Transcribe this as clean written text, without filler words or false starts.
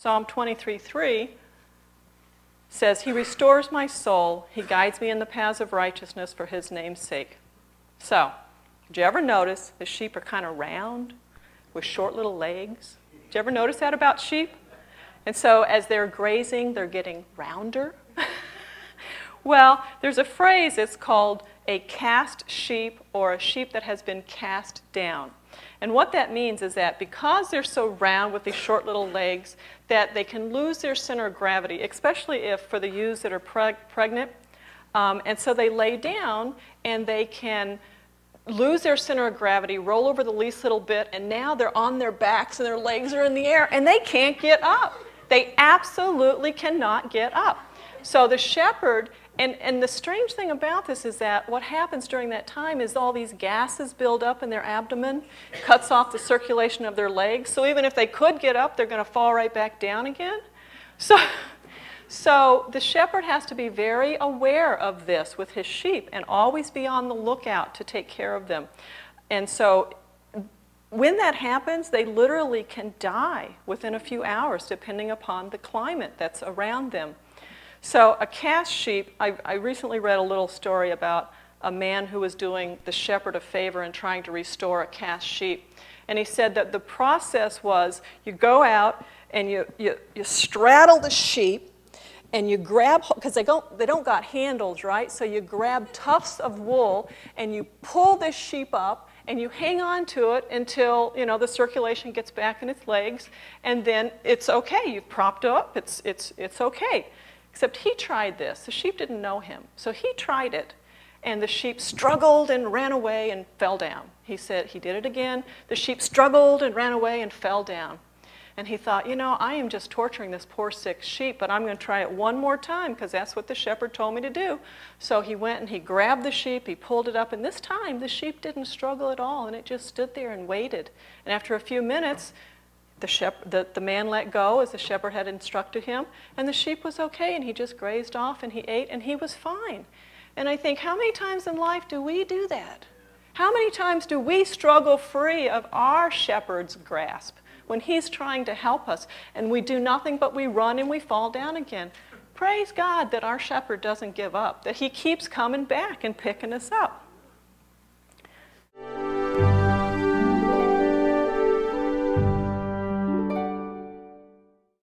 Psalm 23:3 says, He restores my soul. He guides me in the paths of righteousness for His name's sake. So, did you ever notice the sheep are kind of round with short little legs? Did you ever notice that about sheep? And so as they're grazing, they're getting rounder. Well, there's a phrase, it's called a cast sheep, or a sheep that has been cast down. And what that means is that because they're so round with these short little legs, that they can lose their center of gravity, especially if for the ewes that are pregnant. And so they lay down and they can lose their center of gravity, roll over the least little bit, and now they're on their backs and their legs are in the air and they can't get up. They absolutely cannot get up. So the shepherd, and the strange thing about this is that what happens during that time is all these gases build up in their abdomen, cuts off the circulation of their legs. So even if they could get up, they're going to fall right back down again. So the shepherd has to be very aware of this with his sheep and always be on the lookout to take care of them. And so when that happens, they literally can die within a few hours depending upon the climate that's around them. So a cast sheep, I recently read a little story about a man who was doing the shepherd a favor and trying to restore a cast sheep. And he said that the process was you go out and you straddle the sheep and you grab, because they don't got handles, right? So you grab tufts of wool and you pull this sheep up and you hang on to it until, you know, the circulation gets back in its legs, and then it's okay. You've propped it up, it's okay. Except he tried this. The sheep didn't know him. So he tried it, and the sheep struggled and ran away and fell down. He said he did it again. The sheep struggled and ran away and fell down. And he thought, you know, I am just torturing this poor sick sheep, but I'm going to try it one more time because that's what the shepherd told me to do. So he went and he grabbed the sheep, he pulled it up, and this time the sheep didn't struggle at all, and it just stood there and waited. And after a few minutes, the man let go as the shepherd had instructed him, and the sheep was okay, and he just grazed off and he ate and he was fine. And I think, how many times in life do we do that? How many times do we struggle free of our shepherd's grasp when he's trying to help us, and we do nothing but we run and we fall down again? Praise God that our shepherd doesn't give up, that he keeps coming back and picking us up.